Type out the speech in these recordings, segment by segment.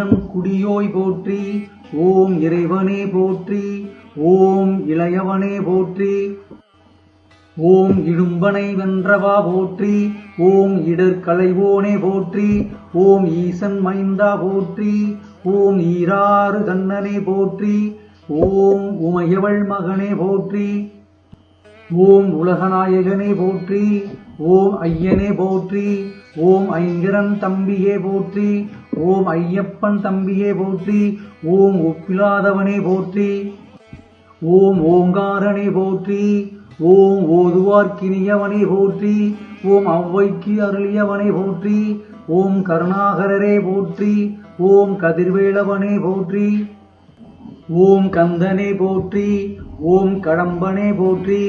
குடியோய் போற்றி. ஓம் இறைவனே போற்றி. ஓம் இளையவனே போற்றி. ஓம் இடும்பனை வென்றவா போற்றி. ஓம் இடர்களைவோனே போற்றி. ஓம் ஈசன் மைந்தா போற்றி. ஓம் ஈராறு கண்ணனே போற்றி. ஓம் உமையவள் மகனே போற்றி. ஓம் உலகநாயகனே போற்றி. ஓம் ஐயனே போற்றி. ஓம் ஐங்கரன் தம்பியே போற்றி. ஓம் ஐயப்பன் தம்பியே போற்றி. ஓம் ஒப்பிலாதவனே போற்றி. ஓம் ஓங்காரனே போற்றி. ஓம் ஓதுவார்க்கினியவனே போற்றி. ஓம் ஔவைக்கு அருளியவனே போற்றி. ஓம் கருணாகரரே போற்றி. ஓம் கதிர்வேலவனே போற்றி. ஓம் கந்தனே போற்றி. ஓம் கடம்பனே போற்றி.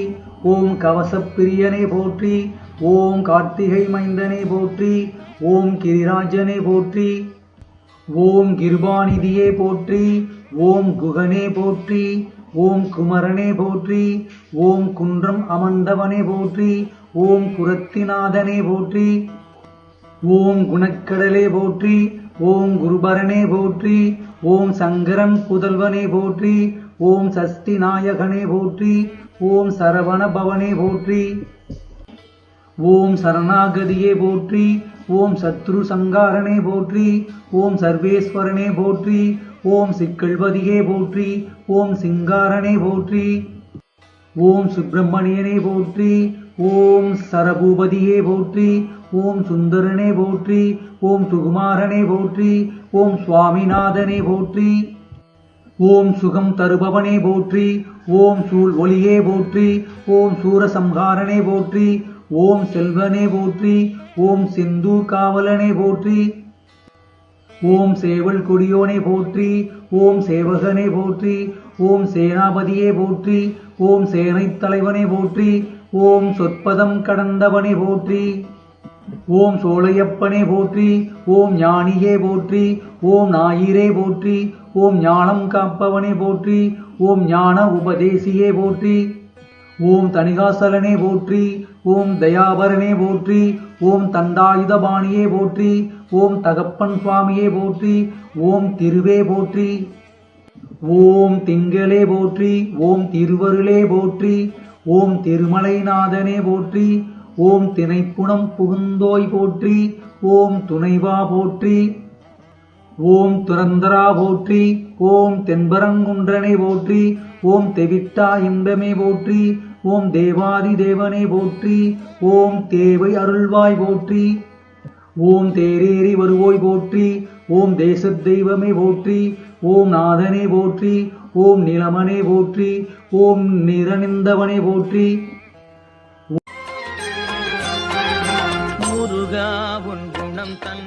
ஓம் கவசப்பிரியனே போற்றி. ஓம் கார்த்திகை மைந்தனே போற்றி. ஓம் கிரிராஜனே போற்றி. ஓம் கிருபாநிதியே போற்றி. ஓம் குகனே போற்றி. ஓம் குமரனே போற்றி. ஓம் குன்றம் அமர்ந்தவனே போற்றி. ஓம் குரத்திநாதனே போற்றி. ஓம் குணக்கடலே போற்றி. ஓம் குருபரனே போற்றி. ஓம் சங்கரன் புதல்வனே போற்றி. ஓம் சஷ்டி நாயகனே போற்றி. ஓம் சரவண பவனே போற்றி. ஓம் சரணாகதியே போற்றி. ஓம் சத்ரு சங்காரனே போற்றி. ஓம் சர்வேஸ்வரனே போற்றி. ஓம் சிக்கல்வதியே போற்றி. ஓம் சிங்காரனே போற்றி. ஓம் சுப்பிரமணியனே போற்றி. ஓம் சரபூபதியே போற்றி. ஓம் சுந்தரனே போற்றி. ஓம் சுகுமாரனே போற்றி. ஓம் சுவாமிநாதனே போற்றி. ஓம் சுகம் தருபவனே போற்றி. ஓம் சூழ் ஒளியே போற்றி. ஓம் சூரசம்ஹாரனே போற்றி. ஓம் செல்வனே போற்றி. ஓம் சிந்தூர் காவலனே போற்றி. ஓம் சேவல் கொடியோனே போற்றி. ஓம் சேவகனே போற்றி. ஓம் சேனாபதியே போற்றி. ஓம் சேனைத் தலைவனே போற்றி. ஓம் சொற்பதம் கடந்தவனே போற்றி. ஓம் சோலையப்பனே போற்றி. ஓம் ஞானியே போற்றி. ஓம் ஞாயிறே போற்றி. ஓம் ஞானம் காப்பவனே போற்றி. ஓம் ஞான உபதேசியே போற்றி. ஓம் தணிகாசலனே போற்றி. ஓம் தயாபரனே போற்றி. ஓம் தண்டாயுதபாணியே போற்றி. ஓம் தகப்பன் சுவாமியே போற்றி. ஓம் திருவே போற்றி. ஓம் திங்களே போற்றி. ஓம் திருவருளே போற்றி. ஓம் திருமலைநாதனே போற்றி. ஓம் திணைப்புணம் புகுந்தோய் போற்றி. ஓம் துணைவா போற்றி. ஓம் துரந்தரா போற்றி. ஓம் தென்பரங்குன்றனே போற்றி. ஓம் தெவிட்டா இன்பமே போற்றி. ஓம் தேவாதி தேவனே போற்றி. ஓம் தேவை அருள்வாய் போற்றி. ஓம் தேரேறி வருவோய் போற்றி. ஓம் தேசத் தெய்வமே போற்றி. ஓம் நாதனே போற்றி. ஓம் நிலமனே போற்றி. ஓம் நிரணிந்தவனே போற்றி. முருகா உன் குணம் தன்